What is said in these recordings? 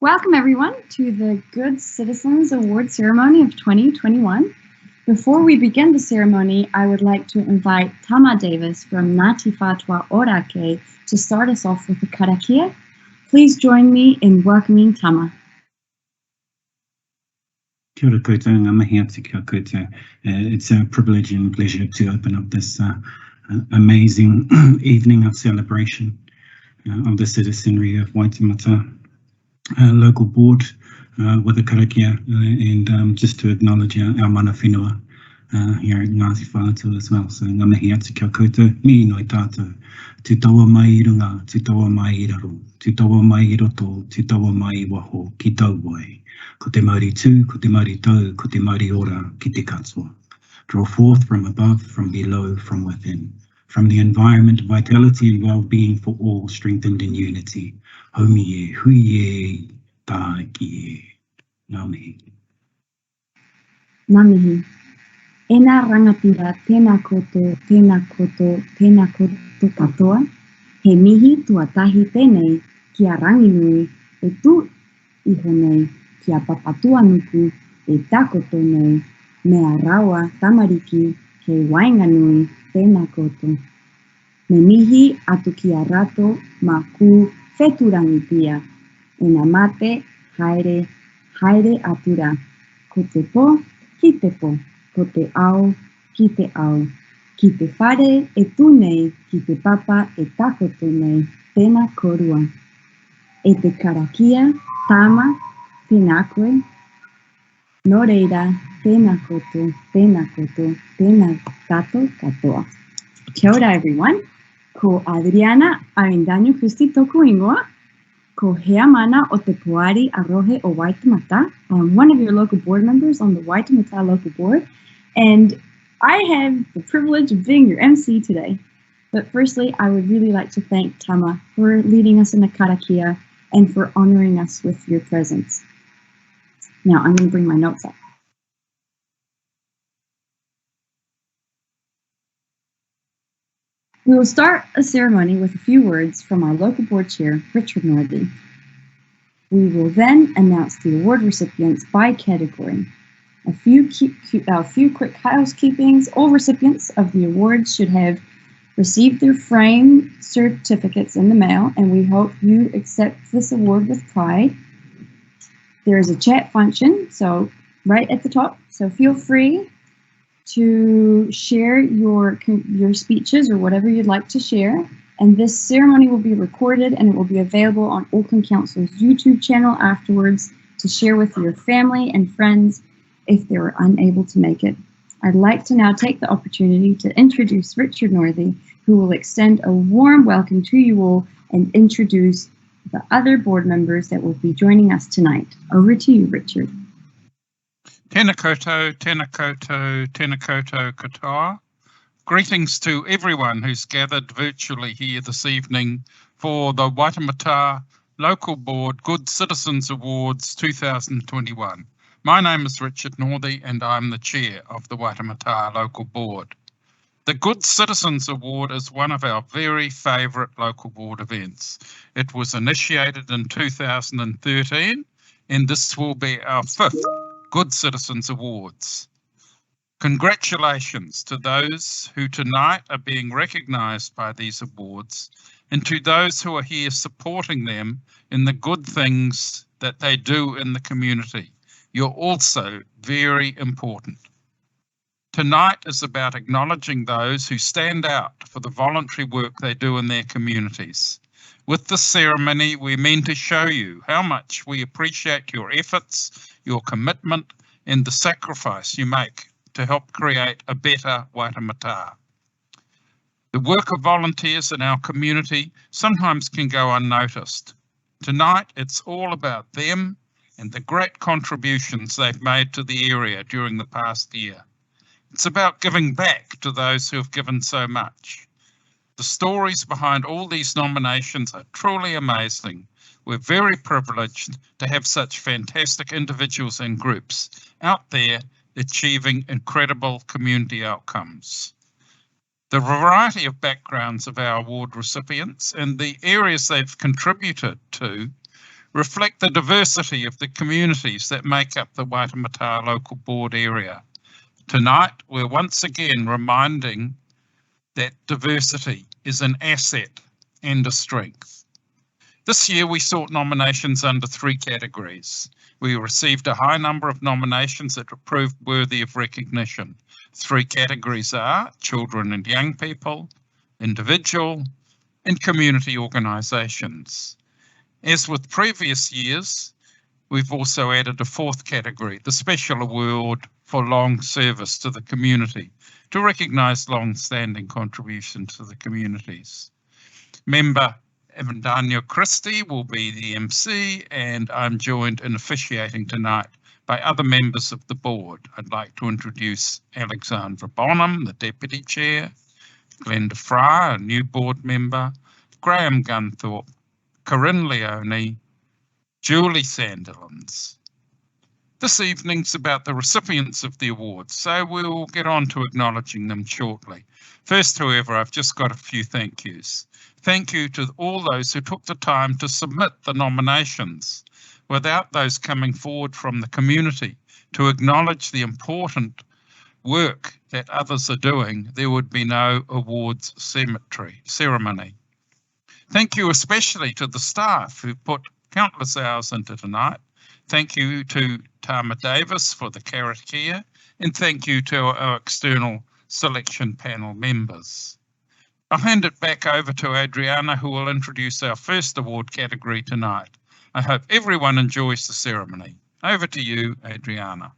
Welcome everyone to the Good Citizens Award ceremony of 2021. Before we begin the ceremony, I would like to invite Tama Davis from Ngati Orākei to start us off with the karakia. Please join me in welcoming Tama. Kia ora koutou, ngā mihi atu kia koutou. It's a privilege and pleasure to open up this amazing evening of celebration of the citizenry of Waitemata local board with the karakia and just to acknowledge our mana whenua here at Ngāti Whātua as well. So ngā mihi atu kia koutou, mi noi tātou, tu taua mai I runga, tu taua mai I raro, tu taua mai I roto, tu taua mai I waho, ki tau wai. Ko te mauri tū, ko te mauri tau, ko te mauri ora, ki te katoa. Draw forth from above, from below, from within. From the environment, vitality and well-being for all, strengthened in unity. Haumi e, hui e, tā ki e. Ngā mihi. Ngā mihi. E nā rangatira, tēnā koto, tēnā koto, tēnā koto katoa. He mihi tuatahi tēnei, kia rangi nui, e tū iho nei, kia papatua nuku, e takoto nei, mea rawa tamariki, ke wainga nui, tēnā koto. Me mihi atu kia rato, ma ku wheturangi pia. E nā mate, haere, haere atura. Ko te po, ki te po. Ko te ao, ki te ao. Ki te whare e tū nei, ki te papa e takoto nei, tēnā korua. E te karakia, tāma, tēnā koe. Nō reira, tēnā koto, tēnā tato katoa. Kia ora everyone. Ko Adriana Arindaño Christi toku ingoa. Ko hea mana o te puari Aroha o Waitemata. I'm one of your local board members on the Waitemata local board. And I have the privilege of being your MC today. But firstly, I would really like to thank Tama for leading us in the karakia and for honoring us with your presence. Now I'm going to bring my notes up. We will start a ceremony with a few words from our local board chair, Richard Northey. We will then announce the award recipients by category. A few quick housekeepings. All recipients of the awards should have received their framed certificates in the mail, and we hope you accept this award with pride. There is a chat function, so right at the top, so feel free to share your speeches or whatever you'd like to share. And this ceremony will be recorded and it will be available on Auckland Council's YouTube channel afterwards to share with your family and friends if they were unable to make it. I'd like to now take the opportunity to introduce Richard Northey, who will extend a warm welcome to you all and introduce the other board members that will be joining us tonight. Over to you, Richard. Tēnā koutou, tēnā koutou, tēnā koutou katoa. Greetings to everyone who's gathered virtually here this evening for the Waitemata Local Board Good Citizens Awards 2021. My name is Richard Northey and I'm the chair of the Waitemata Local Board. The Good Citizens Award is one of our very favourite local board events. It was initiated in 2013 and this will be our 5th Good Citizens Awards. Congratulations to those who tonight are being recognised by these awards and to those who are here supporting them in the good things that they do in the community. You're also very important. Tonight is about acknowledging those who stand out for the voluntary work they do in their communities. With this ceremony, we mean to show you how much we appreciate your efforts, your commitment, and the sacrifice you make to help create a better Waitemata. The work of volunteers in our community sometimes can go unnoticed. Tonight, it's all about them and the great contributions they've made to the area during the past year. It's about giving back to those who have given so much. The stories behind all these nominations are truly amazing. We're very privileged to have such fantastic individuals and groups out there achieving incredible community outcomes. The variety of backgrounds of our award recipients and the areas they've contributed to reflect the diversity of the communities that make up the Waitemata local board area. Tonight, we're once again reminding that diversity is an asset and a strength. This year, we sought nominations under 3 categories. We received a high number of nominations that were proved worthy of recognition. 3 categories are children and young people, individual, and community organisations. As with previous years, we've also added a 4th category, the special award for long service to the community, to recognise long-standing contributions to the communities. Member Evandania Christie will be the MC, and I'm joined in officiating tonight by other members of the board. I'd like to introduce Alexandra Bonham, the Deputy Chair, Glenda Fry, a new board member, Graham Gunthorpe, Corinne Leone, Julie Sandilands. This evening's about the recipients of the awards, so we'll get on to acknowledging them shortly. First, however, I've just got a few thank yous. Thank you to all those who took the time to submit the nominations. Without those coming forward from the community to acknowledge the important work that others are doing, there would be no awards ceremony. Thank you especially to the staff who put countless hours into tonight. Thank you to Tama Davis for the karakia, and thank you to our external selection panel members. I'll hand it back over to Adriana, who will introduce our first award category tonight. I hope everyone enjoys the ceremony. Over to you, Adriana.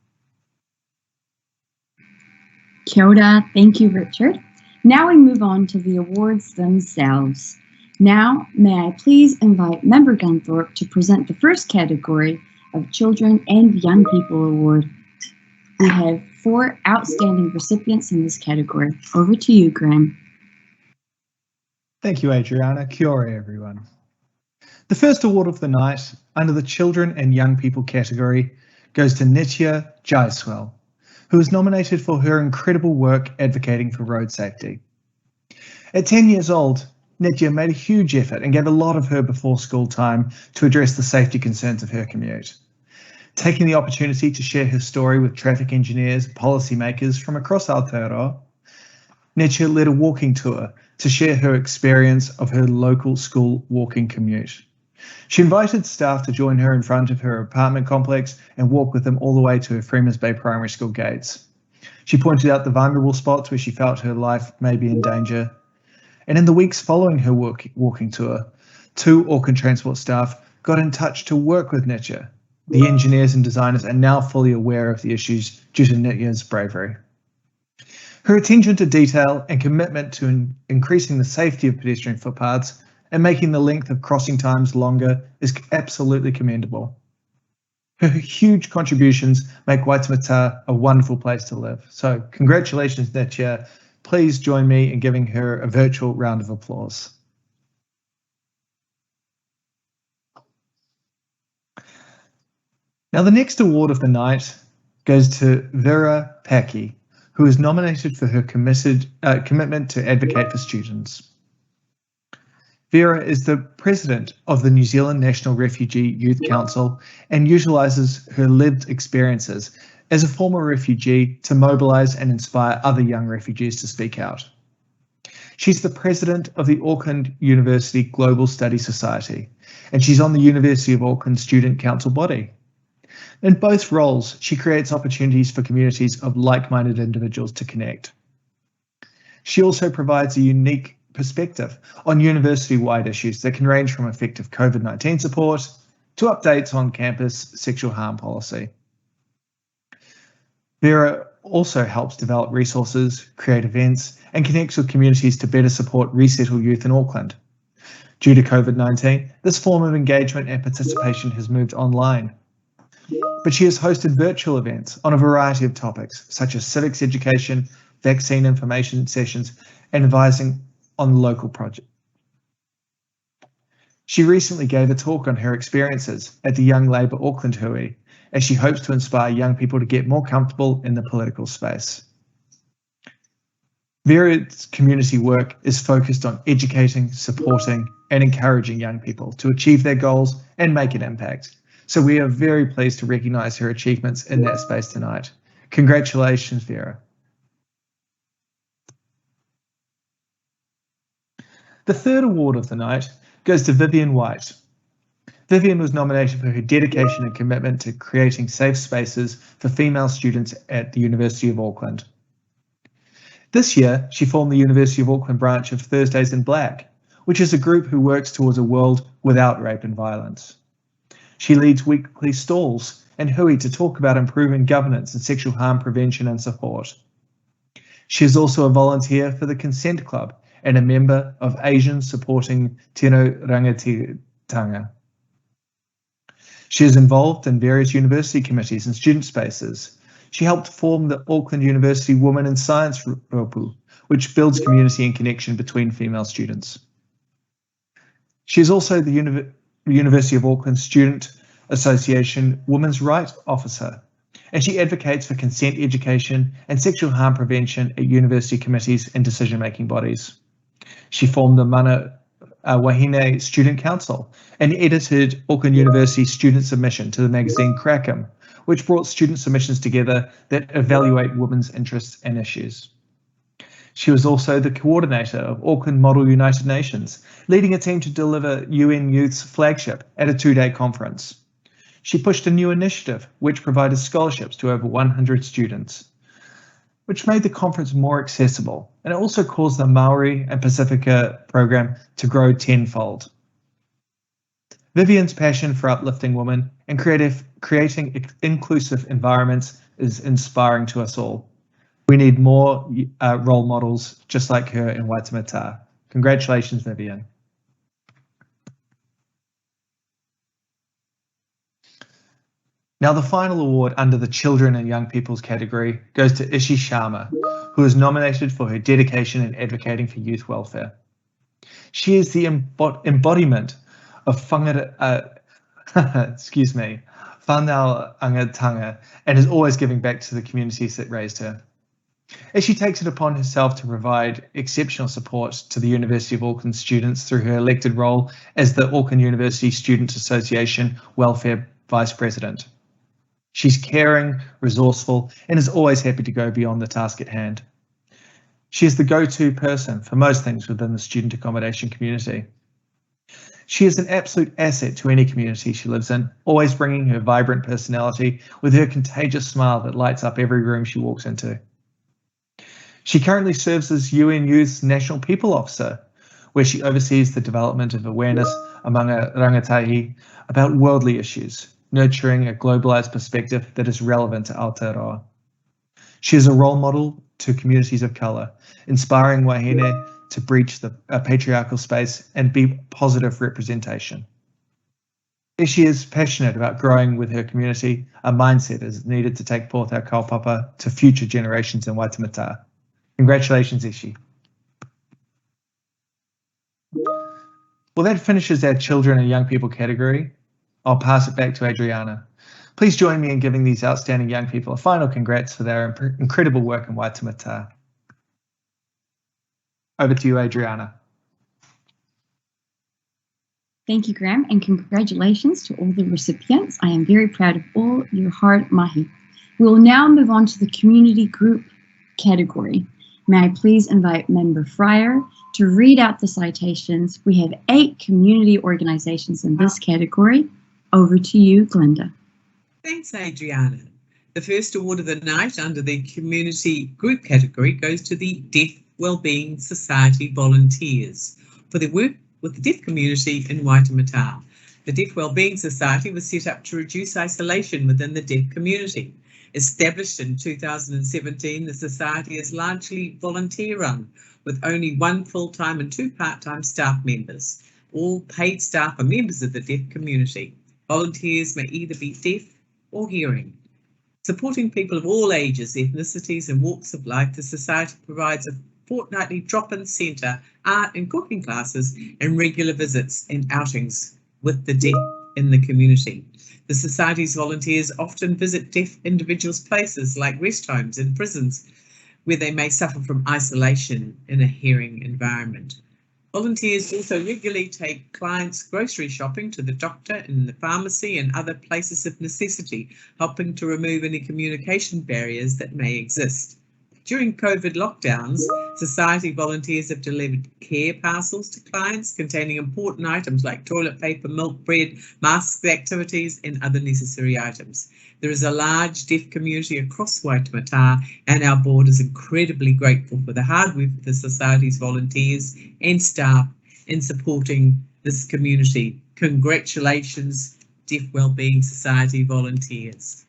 Kia ora, thank you, Richard. Now we move on to the awards themselves. Now, may I please invite Member Gunthorpe to present the first category of Children and Young People Award. We have 4 outstanding recipients in this category. Over to you, Graham. Thank you, Adriana. Kia ora, everyone. The first award of the night, under the Children and Young People category, goes to Nitya Jaiswal, who was nominated for her incredible work advocating for road safety. At 10 years old, Nitya made a huge effort and gave a lot of her before school time to address the safety concerns of her commute. Taking the opportunity to share her story with traffic engineers, policymakers from across Aotearoa, Nitya led a walking tour to share her experience of her local school walking commute. She invited staff to join her in front of her apartment complex and walk with them all the way to her Freemans Bay Primary School gates. She pointed out the vulnerable spots where she felt her life may be in danger. And in the weeks following her walking tour, 2 Auckland Transport staff got in touch to work with Nitya. The engineers and designers are now fully aware of the issues due to Nitya's bravery. Her attention to detail and commitment to increasing the safety of pedestrian footpaths and making the length of crossing times longer is absolutely commendable. Her huge contributions make Waitemata a wonderful place to live. So congratulations, Nitya. Please join me in giving her a virtual round of applause. Now, the next award of the night goes to Vira Paky, who is nominated for her commitment to advocate for students. Vira is the president of the New Zealand National Refugee Youth Council and utilises her lived experiences as a former refugee to mobilise and inspire other young refugees to speak out. She's the president of the Auckland University Global Study Society, and she's on the University of Auckland Student Council body. In both roles, she creates opportunities for communities of like-minded individuals to connect. She also provides a unique perspective on university-wide issues that can range from effective COVID-19 support to updates on campus sexual harm policy. Vira also helps develop resources, create events, and connects with communities to better support resettle youth in Auckland. Due to COVID-19, this form of engagement and participation has moved online. But she has hosted virtual events on a variety of topics, such as civics education, vaccine information sessions, and advising on local projects. She recently gave a talk on her experiences at the Young Labour Auckland Hui, as she hopes to inspire young people to get more comfortable in the political space. Vira's community work is focused on educating, supporting, and encouraging young people to achieve their goals and make an impact. So we are very pleased to recognise her achievements in that space tonight. Congratulations, Vira. The third award of the night goes to Vivien Whyte. Vivien was nominated for her dedication and commitment to creating safe spaces for female students at the University of Auckland. This year, she formed the University of Auckland branch of Thursdays in Black, which is a group who works towards a world without rape and violence. She leads weekly stalls and hui to talk about improving governance and sexual harm prevention and support. She is also a volunteer for the Consent Club and a member of Asians Supporting Tino Rangitikanga. She is involved in various university committees and student spaces. She helped form the Auckland University Women in Science Ropu, which builds community and connection between female students. She is also the University of Auckland Student Association Women's Rights Officer, and she advocates for consent education and sexual harm prevention at university committees and decision-making bodies. She formed the Mana Wahine Student Council and edited Auckland University student submission to the magazine Crackham, which brought student submissions together that evaluate women's interests and issues. She was also the coordinator of Auckland Model United Nations, leading a team to deliver UN Youth's flagship at a 2-day conference. She pushed a new initiative which provided scholarships to over 100 students, which made the conference more accessible, and it also caused the Maori and Pacifica program to grow tenfold. Vivien's passion for uplifting women and creating inclusive environments is inspiring to us all. We need more role models just like her in Waitemata. Congratulations, Vivien. Now, the final award under the Children and Young People's category goes to Ishie Sharma, who is nominated for her dedication in advocating for youth welfare. She is the embodiment of whanau angatanga, and is always giving back to the communities that raised her. As she takes it upon herself to provide exceptional support to the University of Auckland students through her elected role as the Auckland University Student Association Welfare Vice President. She's caring, resourceful, and is always happy to go beyond the task at hand. She is the go-to person for most things within the student accommodation community. She is an absolute asset to any community she lives in, always bringing her vibrant personality with her contagious smile that lights up every room she walks into. She currently serves as UN Youth's National People Officer, where she oversees the development of awareness among a rangatahi about worldly issues, nurturing a globalized perspective that is relevant to Aotearoa. She is a role model to communities of colour, inspiring wahine to breach the patriarchal space and be positive representation. Ishie is passionate about growing with her community. A mindset is needed to take forth our kaupapa to future generations in Waitemata. Congratulations, Ishie. Well, that finishes our Children and Young People category. I'll pass it back to Adriana. Please join me in giving these outstanding young people a final congrats for their incredible work in Waitemata. Over to you, Adriana. Thank you, Graham, and congratulations to all the recipients. I am very proud of all your hard mahi. We will now move on to the community group category. May I please invite Member Fryer to read out the citations. We have 8 community organisations in this category. Over to you, Glenda. Thanks, Adriana. The first award of the night under the community group category goes to the Deaf Wellbeing Society volunteers for their work with the deaf community in Waitemata. The Deaf Wellbeing Society was set up to reduce isolation within the deaf community. Established in 2017, the society is largely volunteer-run, with only 1 full-time and 2 part-time staff members. All paid staff are members of the deaf community. Volunteers may either be deaf or hearing. Supporting people of all ages, ethnicities and walks of life, the society provides a fortnightly drop-in centre, art and cooking classes, and regular visits and outings with the deaf in the community. The Society's volunteers often visit deaf individuals' places like rest homes and prisons, where they may suffer from isolation in a hearing environment. Volunteers also regularly take clients grocery shopping, to the doctor, in the pharmacy and other places of necessity, helping to remove any communication barriers that may exist. During COVID lockdowns, Society volunteers have delivered care parcels to clients containing important items like toilet paper, milk, bread, masks, activities and other necessary items. There is a large deaf community across Waitemata, and our board is incredibly grateful for the hard work of the Society's volunteers and staff in supporting this community. Congratulations, Deaf Wellbeing Society volunteers.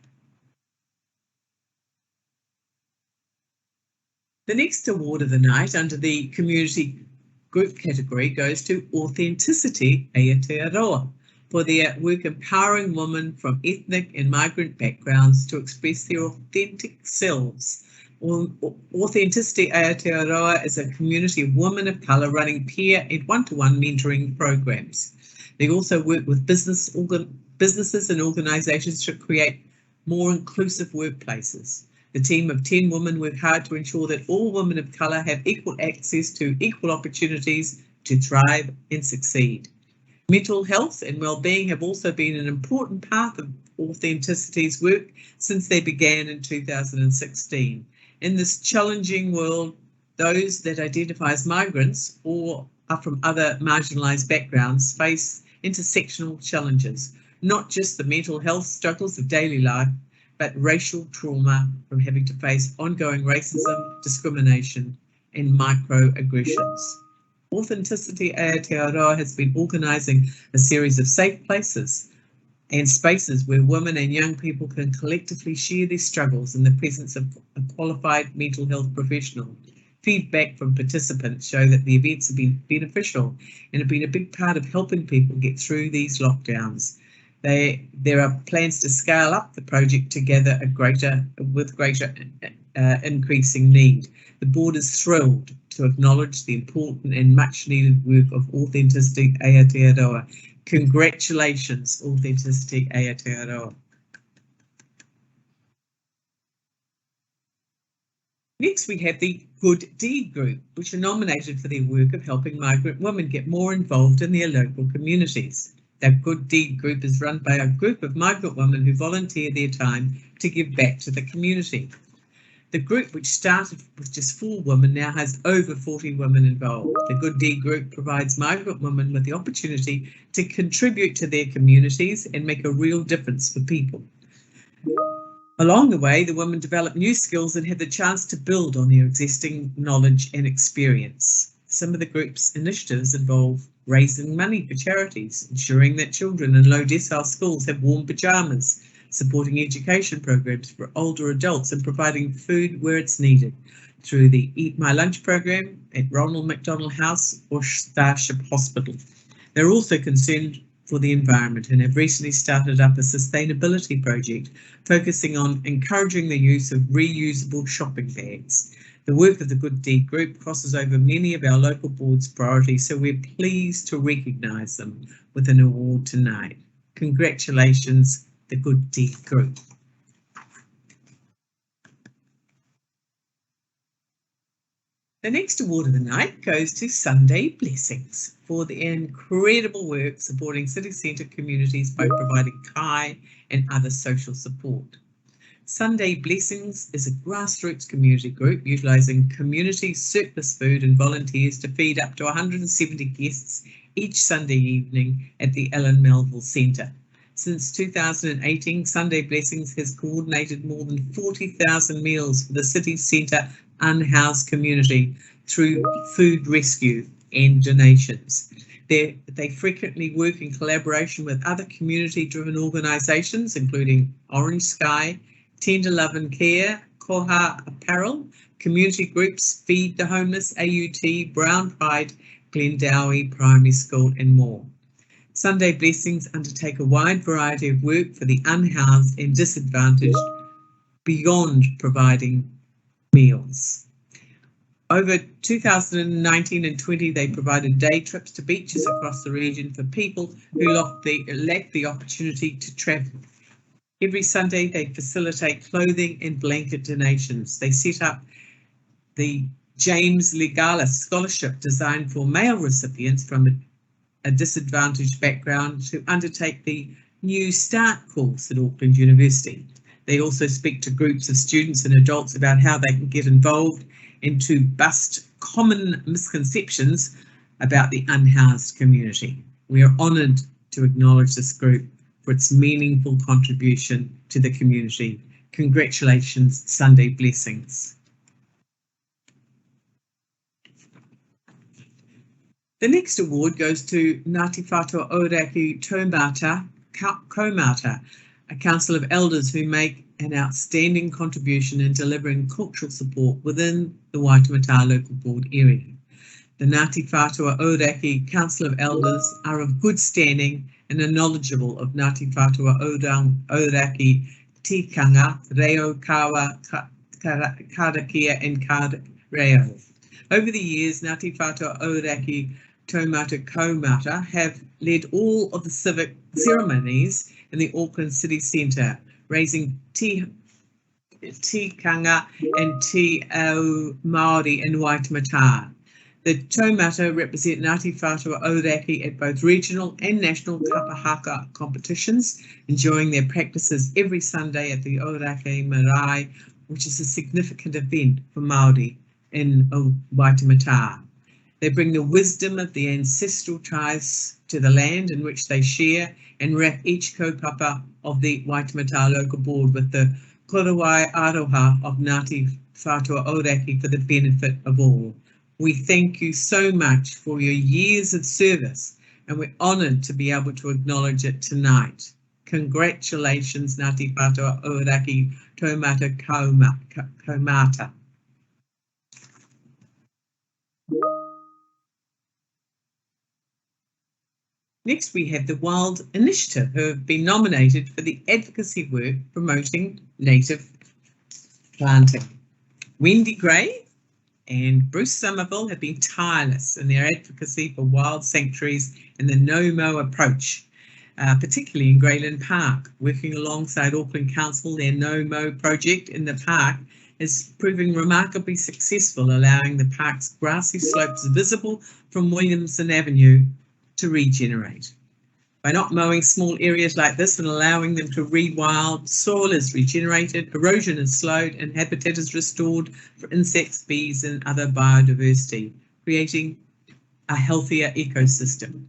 The next award of the night under the community group category goes to Authenticity Aotearoa for their work empowering women from ethnic and migrant backgrounds to express their authentic selves. Authenticity Aotearoa is a community of women of colour running peer and one-to-one mentoring programs. They also work with businesses and organisations to create more inclusive workplaces. The team of 10 women work hard to ensure that all women of colour have equal access to equal opportunities to thrive and succeed. Mental health and wellbeing have also been an important part of Authenticity's work since they began in 2016. In this challenging world, those that identify as migrants or are from other marginalised backgrounds face intersectional challenges, not just the mental health struggles of daily life, but racial trauma from having to face ongoing racism, discrimination, and microaggressions. Authenticity Aotearoa has been organising a series of safe places and spaces where women and young people can collectively share their struggles in the presence of a qualified mental health professional. Feedback from participants show that the events have been beneficial and have been a big part of helping people get through these lockdowns. There are plans to scale up the project to gather with greater increasing need. The board is thrilled to acknowledge the important and much needed work of Authenticity Aotearoa. Congratulations, Authenticity Aotearoa. Next, we have the Good Deed Group, which are nominated for their work of helping migrant women get more involved in their local communities. The Good Deed Group is run by a group of migrant women who volunteer their time to give back to the community. The group, which started with just 4 women, now has over 40 women involved. The Good Deed Group provides migrant women with the opportunity to contribute to their communities and make a real difference for people. Along the way, the women develop new skills and have the chance to build on their existing knowledge and experience. Some of the group's initiatives involve raising money for charities, ensuring that children in low decile schools have warm pyjamas, supporting education programs for older adults and providing food where it's needed through the Eat My Lunch program at Ronald McDonald House or Starship Hospital. They're also concerned for the environment and have recently started up a sustainability project focusing on encouraging the use of reusable shopping bags. The work of the Good Deed Group crosses over many of our local board's priorities, so we're pleased to recognise them with an award tonight. Congratulations, the Good Deed Group. The next award of the night goes to Sunday Blessings for the incredible work supporting city centre communities by providing kai and other social support. Sunday Blessings is a grassroots community group utilising community surplus food and volunteers to feed up to 170 guests each Sunday evening at the Ellen Melville Centre. Since 2018, Sunday Blessings has coordinated more than 40,000 meals for the city centre unhoused community through food rescue and donations. They frequently work in collaboration with other community-driven organisations, including Orange Sky, Tender Love and Care, Koha Apparel, community groups, Feed the Homeless, AUT, Brown Pride, Glendowie Primary School and more. Sunday Blessings undertake a wide variety of work for the unhoused and disadvantaged beyond providing meals. Over 2019 and 20, they provided day trips to beaches across the region for people who lack the opportunity to travel. Every Sunday, they facilitate clothing and blanket donations. They set up the James Legalis Scholarship designed for male recipients from a disadvantaged background to undertake the New Start course at Auckland University. They also speak to groups of students and adults about how they can get involved and to bust common misconceptions about the unhoused community. We are honoured to acknowledge this group for its meaningful contribution to the community. Congratulations, Sunday blessings. The next award goes to Ngati Whatua Orākei Taumata, a council of elders who make an outstanding contribution in delivering cultural support within the Waitemata local board area. The Ngati Whatua Orākei Council of Elders are of good standing and are knowledgeable of Ngati Whatua Orākei tikanga, reo, kawa, karakia and reo. Over the years, Ngati Whatua Orākei Taumata have led all of the civic ceremonies in the Auckland city centre, raising tikanga and te ao Māori in Waitemata. The Taumata represent Ngati Whatua Orākei at both regional and national kapahaka competitions, enjoying their practices every Sunday at the Orākei Marae, which is a significant event for Māori in Waitemata. They bring the wisdom of the ancestral ties to the land in which they share and wrap each kaupapa of the Waitemata local board with the korowai aroha of Ngati Whatua Orākei for the benefit of all. We thank you so much for your years of service, and we're honoured to be able to acknowledge it tonight. Congratulations, Ngati Whatua Orākei Taumata Kaumata. Next, we have the Wild Initiative, who have been nominated for the advocacy work promoting native planting. Wendy Gray and Bruce Somerville have been tireless in their advocacy for wild sanctuaries and the no-mow approach, particularly in Grayland Park. Working alongside Auckland Council, their no-mow project in the park is proving remarkably successful, allowing the park's grassy slopes visible from Williamson Avenue to regenerate. By not mowing small areas like this and allowing them to rewild, soil is regenerated, erosion is slowed, and habitat is restored for insects, bees, and other biodiversity, creating a healthier ecosystem.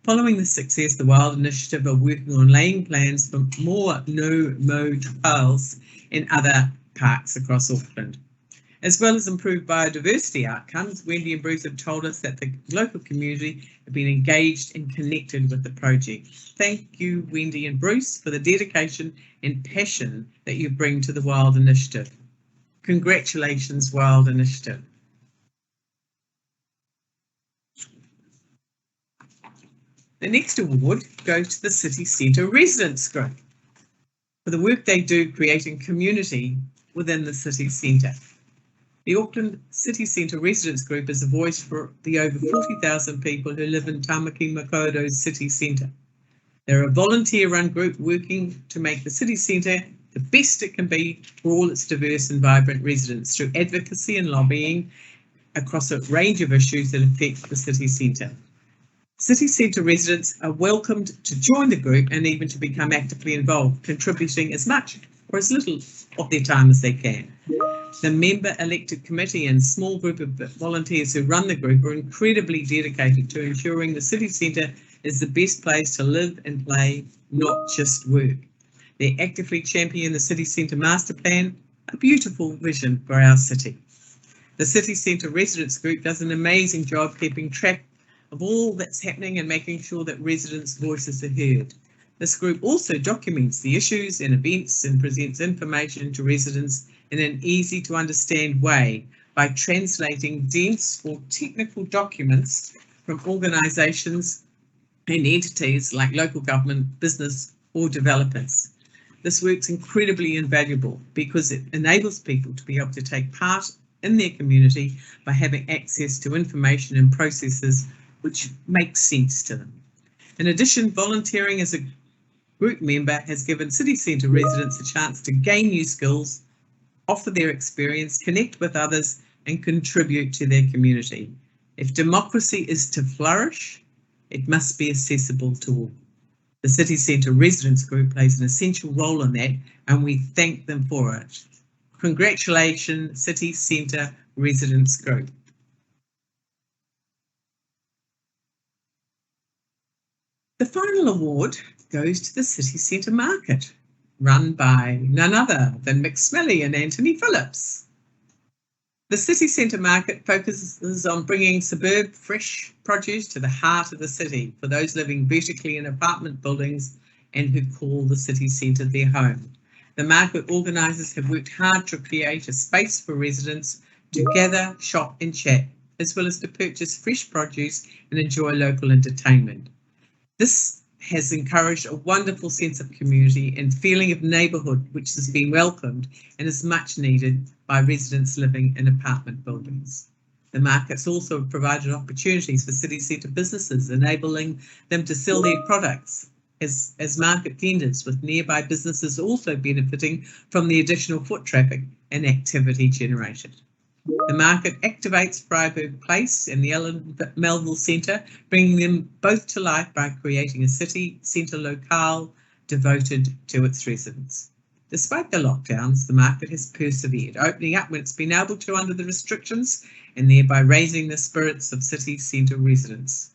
Following this success, the Wild Initiative are working on laying plans for more no-mow trials in other parks across Auckland. As well as improved biodiversity outcomes, Wendy and Bruce have told us that the local community have been engaged and connected with the project. Thank you, Wendy and Bruce, for the dedication and passion that you bring to the Wild Initiative. Congratulations, Wild Initiative. The next award goes to the City Centre Residents Group for the work they do creating community within the city centre. The Auckland City Centre Residents Group is a voice for the over 40,000 people who live in Tamaki Makaurau's city centre. They're a volunteer-run group working to make the city centre the best it can be for all its diverse and vibrant residents through advocacy and lobbying across a range of issues that affect the city centre. City Centre residents are welcomed to join the group and even to become actively involved, contributing as much or as little of their time as they can. The member-elected committee and small group of volunteers who run the group are incredibly dedicated to ensuring the city centre is the best place to live and play, not just work. They actively champion the City Centre Master Plan, a beautiful vision for our city. The City Centre Residents Group does an amazing job keeping track of all that's happening and making sure that residents' voices are heard. This group also documents the issues and events and presents information to residents in an easy to understand way by translating dense or technical documents from organisations and entities like local government, business or developers. This work's incredibly invaluable because it enables people to be able to take part in their community by having access to information and processes which make sense to them. In addition, volunteering as a group member has given City Centre residents a chance to gain new skills, offer their experience, connect with others and contribute to their community. If democracy is to flourish, it must be accessible to all. The City Centre Residents Group plays an essential role in that, and we thank them for it. Congratulations, City Centre Residents Group. The final award goes to the City Centre Market, run by none other than Mick Smillie and Antony Phillips. The City Centre Market focuses on bringing suburb fresh produce to the heart of the city for those living vertically in apartment buildings and who call the city centre their home. The market organisers have worked hard to create a space for residents to gather, shop and chat, as well as to purchase fresh produce and enjoy local entertainment. This has encouraged a wonderful sense of community and feeling of neighbourhood, which has been welcomed and is much needed by residents living in apartment buildings. The markets also provided opportunities for city centre businesses, enabling them to sell their products as market vendors, with nearby businesses also benefiting from the additional foot traffic and activity generated. The market activates Freiburg Place and the Ellen Melville Centre, bringing them both to life by creating a city centre locale devoted to its residents. Despite the lockdowns, the market has persevered, opening up when it's been able to under the restrictions and thereby raising the spirits of city centre residents.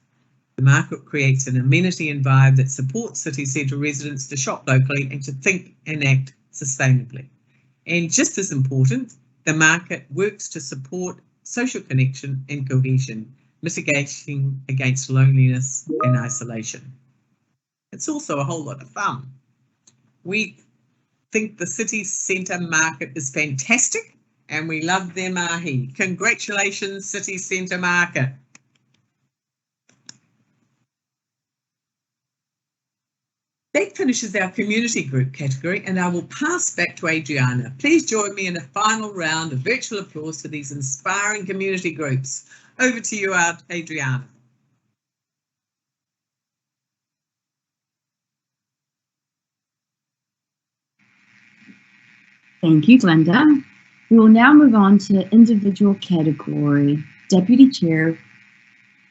The market creates an amenity and vibe that supports city centre residents to shop locally and to think and act sustainably. And just as important, the market works to support social connection and cohesion, mitigating against loneliness and isolation. It's also a whole lot of fun. We think the city centre market is fantastic and we love their mahi. Congratulations, City Centre Market. That finishes our community group category, and I will pass back to Adriana. Please join me in a final round of virtual applause for these inspiring community groups. Over to you, Adriana. Thank you, Glenda. We will now move on to individual category. Deputy Chair,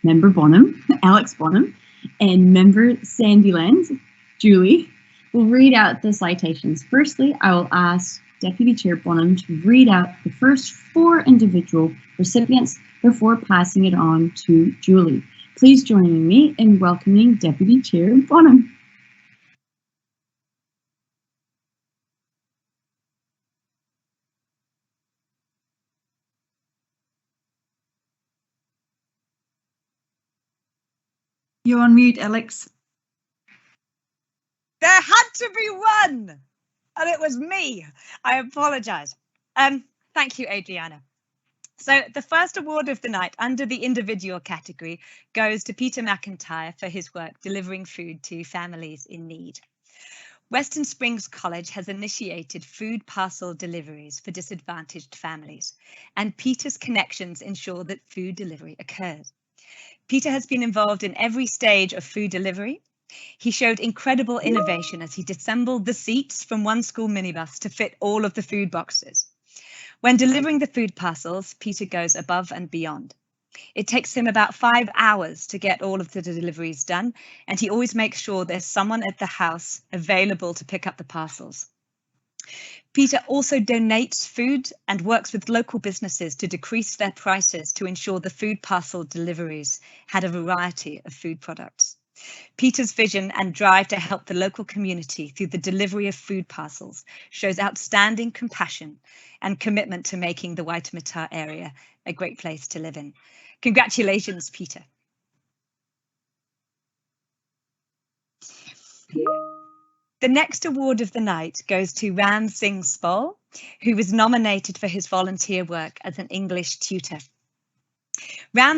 Member Bonham, Alex Bonham, and Member Sandyland, Julie, will read out the citations. Firstly, I will ask Deputy Chair Bonham to read out the first 4 individual recipients before passing it on to Julie. Please join me in welcoming Deputy Chair Bonham. You're on mute, Alex. There had to be one, and it was me. I apologise. Thank you, Adriana. So the first award of the night under the individual category goes to Peter McIntyre for his work delivering food to families in need. Western Springs College has initiated food parcel deliveries for disadvantaged families, and Peter's connections ensure that food delivery occurs. Peter has been involved in every stage of food delivery. He showed incredible innovation as he disassembled the seats from one school minibus to fit all of the food boxes. When delivering the food parcels, Peter goes above and beyond. It takes him about 5 hours to get all of the deliveries done, and he always makes sure there's someone at the house available to pick up the parcels. Peter also donates food and works with local businesses to decrease their prices to ensure the food parcel deliveries had a variety of food products. Peter's vision and drive to help the local community through the delivery of food parcels shows outstanding compassion and commitment to making the Waitemata area a great place to live in. Congratulations, Peter. The next award of the night goes to Singh Spall, who was nominated for his volunteer work as an English tutor.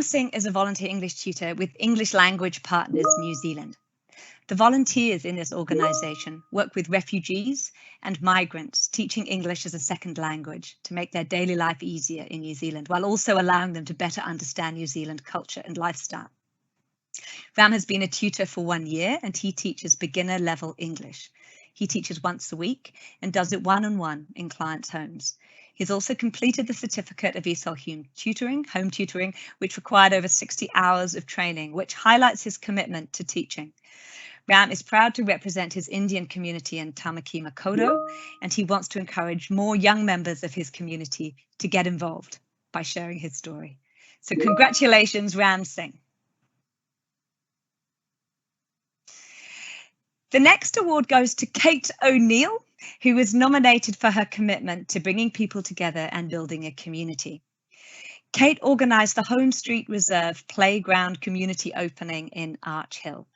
Singh is a volunteer English tutor with English Language Partners New Zealand. The volunteers in this organisation work with refugees and migrants, teaching English as a second language to make their daily life easier in New Zealand, while also allowing them to better understand New Zealand culture and lifestyle. Ram has been a tutor for 1 year and he teaches beginner level English. He teaches once a week and does it one-on-one in clients' homes. He's also completed the certificate of ESOL home tutoring, which required over 60 hours of training, which highlights his commitment to teaching. Ram is proud to represent his Indian community in Tamaki Makaurau, and he wants to encourage more young members of his community to get involved by sharing his story. So congratulations, Ram Singh. The next award goes to Kate O'Neill, who was nominated for her commitment to bringing people together and building a community. Kate organised the Home Street Reserve Playground community opening in Arch Hill.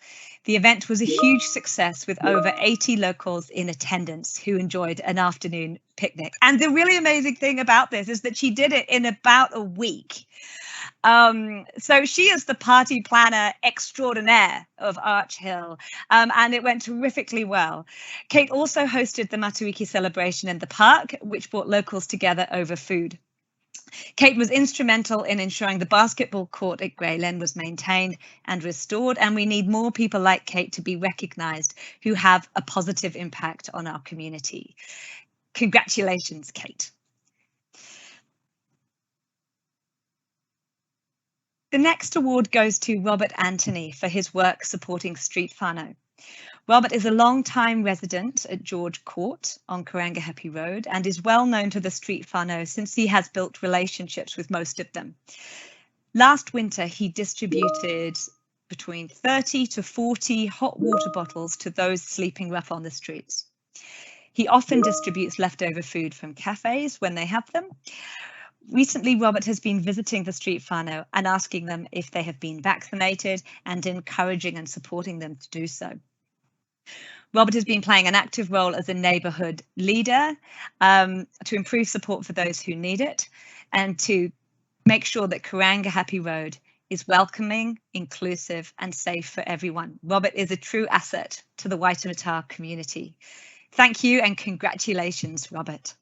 The event was a huge success with over 80 locals in attendance who enjoyed an afternoon picnic. And the really amazing thing about this is that she did it in about a week. So she is the party planner extraordinaire of Arch Hill, and it went terrifically well. Kate also hosted the Matariki celebration in the park, which brought locals together over food. Kate was instrumental in ensuring the basketball court at Grey Lynn was maintained and restored, and we need more people like Kate to be recognised who have a positive impact on our community. Congratulations, Kate. The next award goes to Robert Antony for his work supporting street whānau. Robert is a long-time resident at George Court on Karangahape Road and is well known to the street whānau since he has built relationships with most of them. Last winter, he distributed between 30 to 40 hot water bottles to those sleeping rough on the streets. He often distributes leftover food from cafes when they have them. Recently, Robert has been visiting the street whānau and asking them if they have been vaccinated and encouraging and supporting them to do so. Robert has been playing an active role as a neighbourhood leader to improve support for those who need it and to make sure that Karangahape Road is welcoming, inclusive and safe for everyone. Robert is a true asset to the Waitemata community. Thank you and congratulations, Robert.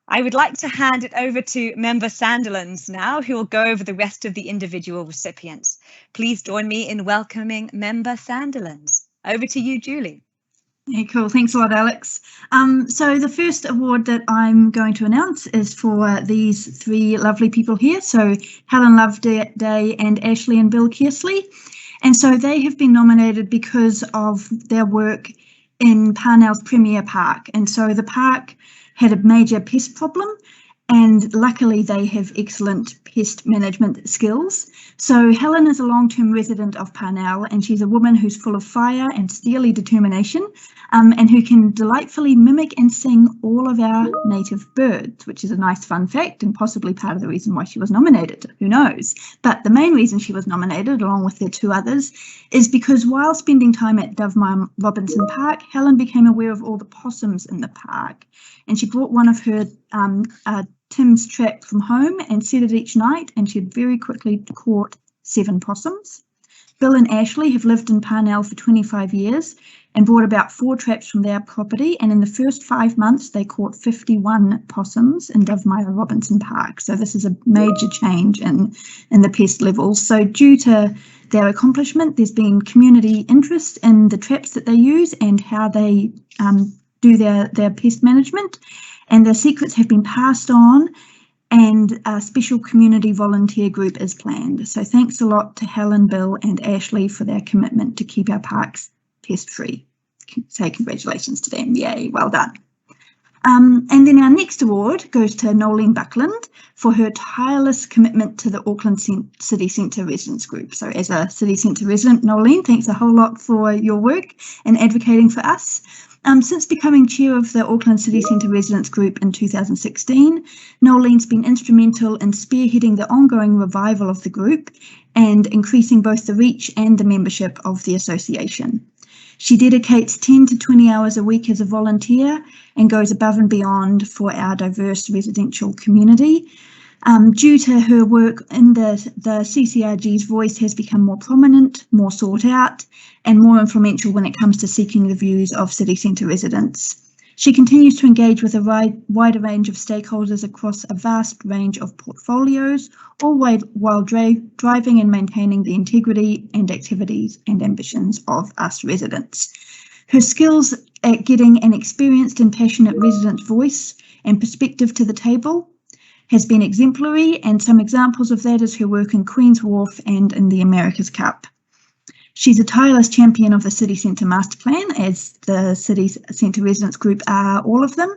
I would like to hand it over to Member Sandilands now, who will go over the rest of the individual recipients. Please join me in welcoming Member Sandilands. Over to you, Julie. Yeah, cool. Thanks a lot, Alex. So the first award that I'm going to announce is for these three lovely people here. So Helen, Loveday and Ashley and Bill Kearsley. And so they have been nominated because of their work in Parnell's Premier Park. And so the park had a major pest problem, and luckily they have excellent pest management skills. So Helen is a long-term resident of Parnell, and she's a woman who's full of fire and steely determination, and who can delightfully mimic and sing all of our native birds, which is a nice fun fact and possibly part of the reason why she was nominated, who knows. But the main reason she was nominated, along with the two others, is because while spending time at Dovemire Robinson Park, Helen became aware of all the possums in the park, and she brought one of her Tim's trap from home and set it each night, and she had very quickly caught 7 possums. Bill and Ashley have lived in Parnell for 25 years and brought about 4 traps from their property, and in the first 5 months they caught 51 possums in Dovemire Robinson Park. So this is a major change in the pest levels. So due to their accomplishment, there's been community interest in the traps that they use and how they do their pest management, and their secrets have been passed on, and a special community volunteer group is planned. So thanks a lot to Helen, Bill and Ashley for their commitment to keep our parks pest free. Say congratulations to them. Yay, well done. And then our next award goes to Noelene Buckland for her tireless commitment to the Auckland City Centre Residents Group. So as a City Centre resident, Noelene, thanks a whole lot for your work and advocating for us. Since becoming chair of the Auckland City Centre Residents Group in 2016, Nolene's been instrumental in spearheading the ongoing revival of the group and increasing both the reach and the membership of the association. She dedicates 10 to 20 hours a week as a volunteer and goes above and beyond for our diverse residential community. Due to her work in the CCRG's voice has become more prominent, more sought out, and more influential when it comes to seeking the views of city centre residents. She continues to engage with a wider range of stakeholders across a vast range of portfolios, all while driving and maintaining the integrity and activities and ambitions of us residents. Her skills at getting an experienced and passionate resident voice and perspective to the table has been exemplary, and some examples of that is her work in Queen's Wharf and in the America's Cup. She's a tireless champion of the City Centre Master Plan, as the City Centre Residents Group are all of them,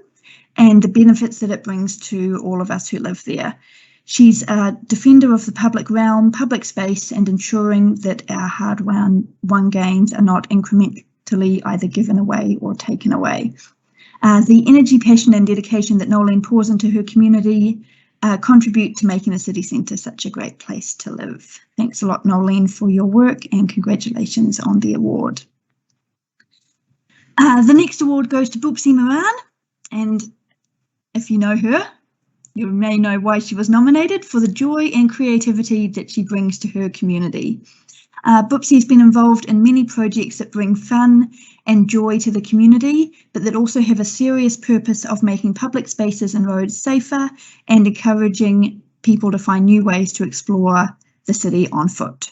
and the benefits that it brings to all of us who live there. She's a defender of the public realm, public space, and ensuring that our hard-won gains are not incrementally either given away or taken away. The energy, passion and dedication that Noelene pours into her community contribute to making the city centre such a great place to live. Thanks a lot, Noelene, for your work, and congratulations on the award. The next award goes to Boopsie Maran, and if you know her, you may know why she was nominated, for the joy and creativity that she brings to her community. Boopsie has been involved in many projects that bring fun and joy to the community, but that also have a serious purpose of making public spaces and roads safer and encouraging people to find new ways to explore the city on foot.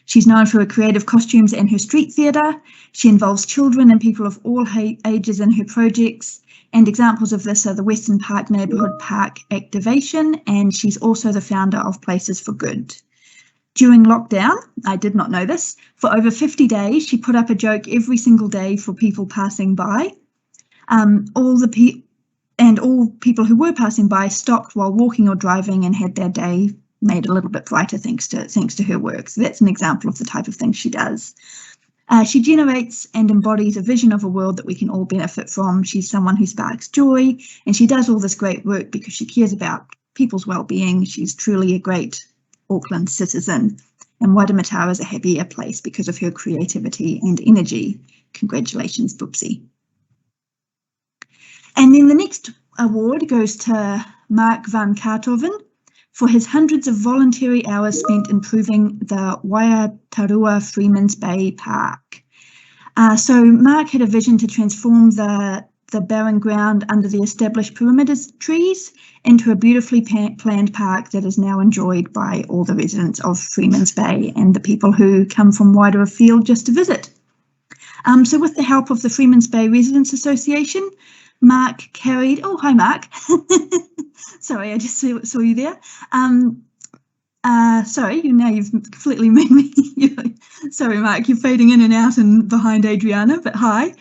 She's known for her creative costumes and her street theatre. She involves children and people of all ages in her projects, and examples of this are the Western Park Neighbourhood Park Activation, and she's also the founder of Places for Good. During lockdown, I did not know this, for over 50 days, she put up a joke every single day for people passing by. All people who were passing by stopped while walking or driving and had their day made a little bit brighter thanks to her work. So that's an example of the type of thing she does. She generates and embodies a vision of a world that we can all benefit from. She's someone who sparks joy, and she does all this great work because she cares about people's well-being. She's truly a great Auckland citizen, and Waitemata is a happier place because of her creativity and energy. Congratulations, Boopsie. And then the next award goes to Mark van Kaathoven for his hundreds of voluntary hours spent improving the Aotearoa Freeman's Bay Park. So Mark had a vision to transform the barren ground under the established perimeter trees into a beautifully planned park that is now enjoyed by all the residents of Freeman's Bay and the people who come from wider afield just to visit. So with the help of the Freeman's Bay Residents Association, Mark carried, oh, hi, Mark. Sorry, I just saw you there. Sorry, you've completely made me, sorry, Mark, you're fading in and out and behind Adriana, but hi.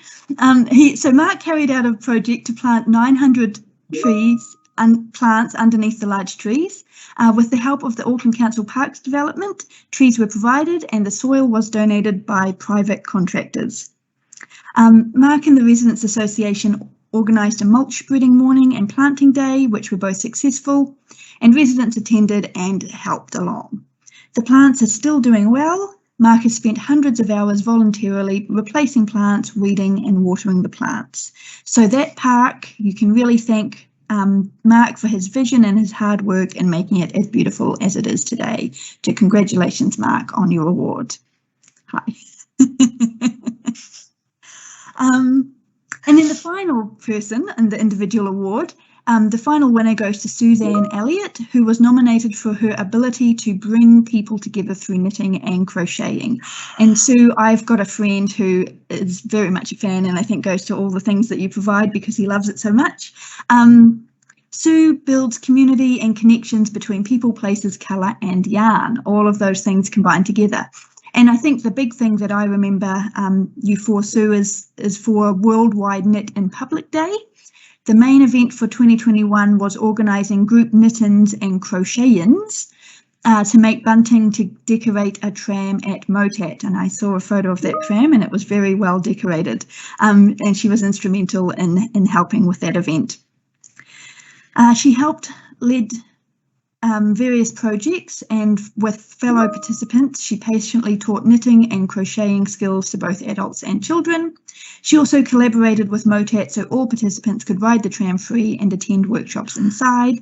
So Mark carried out a project to plant 900 trees and plants underneath the large trees. With the help of the Auckland Council Parks Development, trees were provided and the soil was donated by private contractors. Mark and the Residents Association organised a mulch spreading morning and planting day, which were both successful, and residents attended and helped along. The plants are still doing well. Mark has spent hundreds of hours voluntarily replacing plants, weeding and watering the plants. So that park, you can really thank Mark for his vision and his hard work in making it as beautiful as it is today. So congratulations, Mark, on your award. Hi. And then the final person in the individual award, the final winner goes to Suzanne Elliott, who was nominated for her ability to bring people together through knitting and crocheting. And Sue, I've got a friend who is very much a fan and I think goes to all the things that you provide because he loves it so much. Sue builds community and connections between people, places, colour and yarn, all of those things combined together. And I think the big thing that I remember you for, Sue, is for Worldwide Knit in Public Day. The main event for 2021 was organising group knit-ins and crochet-ins to make bunting to decorate a tram at Motat. And I saw a photo of that tram and it was very well decorated. And she was instrumental in helping with that event. She led various projects, and with fellow participants, she patiently taught knitting and crocheting skills to both adults and children. She also collaborated with Motat so all participants could ride the tram free and attend workshops inside.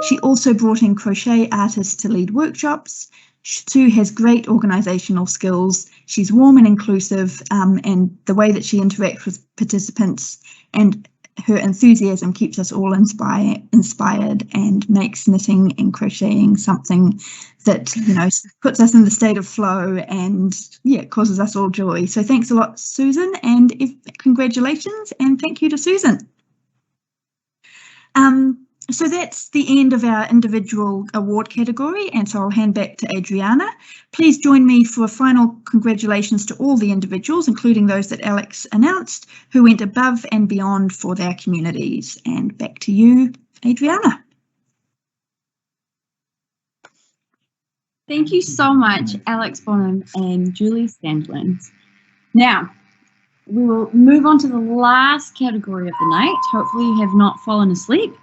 She also brought in crochet artists to lead workshops. Sue has great organisational skills. She's warm and inclusive, and the way that she interacts with participants and her enthusiasm keeps us all inspired and makes knitting and crocheting something that, you know, puts us in the state of flow and, yeah, causes us all joy. So thanks a lot, Susan, and congratulations, and thank you to Susan. So that's the end of our individual award category, and so I'll hand back to Adriana. Please join me for a final congratulations to all the individuals, including those that Alex announced, who went above and beyond for their communities. And back to you, Adriana. Thank you so much, Alex Bonham and Julie Sandland. Now, we will move on to the last category of the night. Hopefully you have not fallen asleep,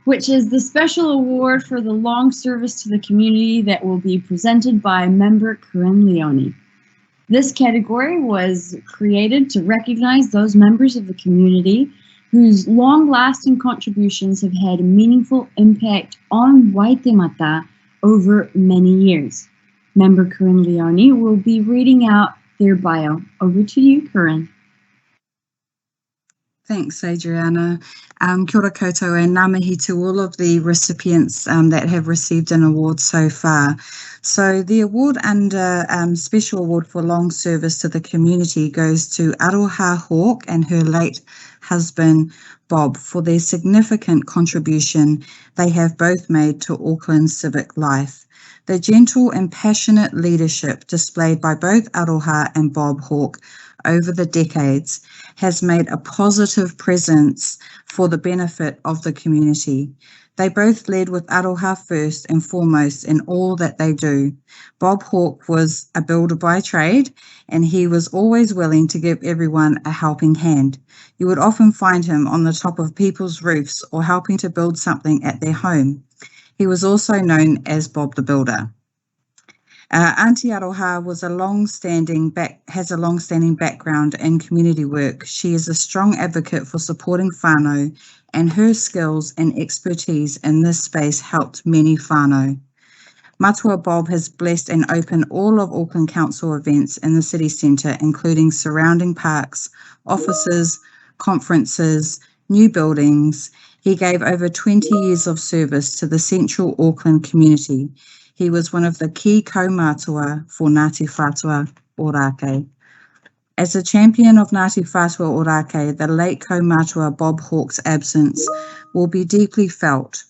which is the special award for the long service to the community that will be presented by member Corinne Leone. This category was created to recognize those members of the community whose long-lasting contributions have had a meaningful impact on Waitemata over many years. Member Corinne Leone will be reading out their bio. Over to you, Corinne. Thanks, Adriana. Kia ora koutou, and ngā mihi to all of the recipients that have received an award so far. So the award under Special Award for Long Service to the Community goes to Aroha Hawke and her late husband, Bob, for their significant contribution they have both made to Auckland's civic life. The gentle and passionate leadership displayed by both Aroha and Bob Hawke over the decades has made a positive presence for the benefit of the community. They both led with Aroha first and foremost in all that they do. Bob Hawke was a builder by trade, and he was always willing to give everyone a helping hand. You would often find him on the top of people's roofs or helping to build something at their home. He was also known as Bob the Builder. Aotearoa has a long-standing background in community work. She is a strong advocate for supporting whānau, and her skills and expertise in this space helped many whānau. Matua Bob has blessed and opened all of Auckland Council events in the city centre, including surrounding parks, offices, conferences, new buildings. He gave over 20 years of service to the central Auckland community. He was one of the key kaumātua for Ngati Whatua Orākei. As a champion of Ngati Whatua Orākei, the late kaumātua Bob Hawke's absence will be deeply felt,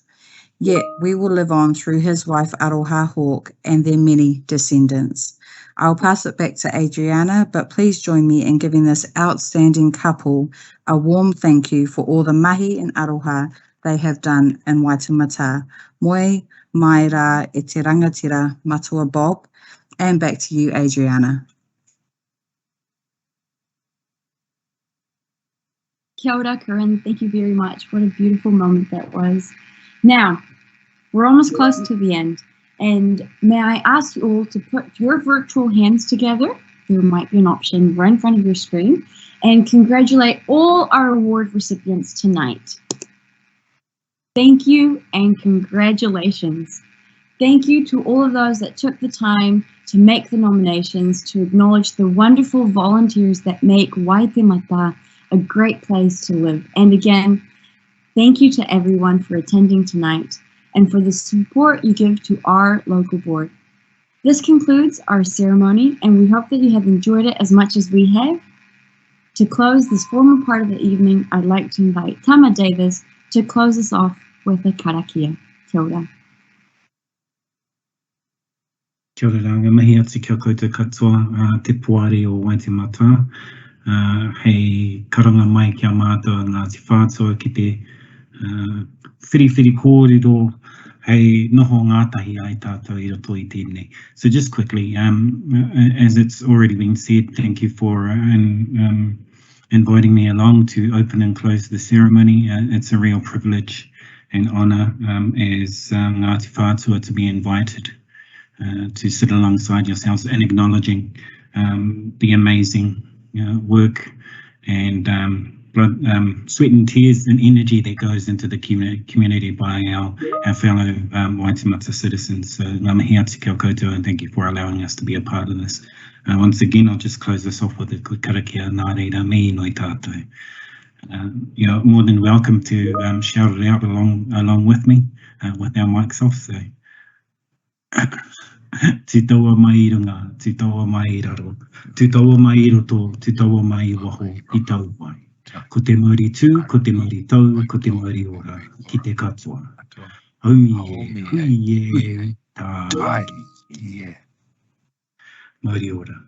yet we will live on through his wife Aroha Hawke and their many descendants. I'll pass it back to Adriana, but please join me in giving this outstanding couple a warm thank you for all the mahi and aroha they have done in Waitemata. Moi, mai rā e te rangatira, Matua Bob, and back to you, Adriana. Kia ora, Corinne. Thank you very much. What a beautiful moment that was. Now, we're almost close to the end, and may I ask you all to put your virtual hands together? There might be an option right in front of your screen, and congratulate all our award recipients tonight. Thank you and congratulations. Thank you to all of those that took the time to make the nominations, to acknowledge the wonderful volunteers that make Waitemata a great place to live. And again, thank you to everyone for attending tonight and for the support you give to our local board. This concludes our ceremony, and we hope that you have enjoyed it as much as we have. To close this formal part of the evening, I'd like to invite Tama Davis to close us off with a karakia. Kia ora. Kia ora ranga, mihi atu kia koutou katoa, te puari o Waitemata. Hei karanga mai kia mātua Ngāti Whātua ki te whiri kōrero, hei noho ngātahi ai tātou I roto I tēnei. So just quickly, as it's already been said, thank you for inviting me along to open and close the ceremony. It's a real privilege and honour as Ngāti Whātua to be invited to sit alongside yourselves and acknowledging the amazing work and blood, sweat and tears and energy that goes into the community by our fellow Waitemata citizens. So ngā mihi atu kia koutou, and thank you for allowing us to be a part of this. Once again, I'll just close this off with a good karakia, nā reira, me noi tātou. You're more than welcome to shout it out along with me, with our mics off. So, Te taua mai runga, te taua mai raro, te taua mai roto, te taua mai waho, I tau mai. Ko te muri tū, ko te muri tau, ko te muri ora, ki te katoa. Haumi e, hui e, tā. Muri ora.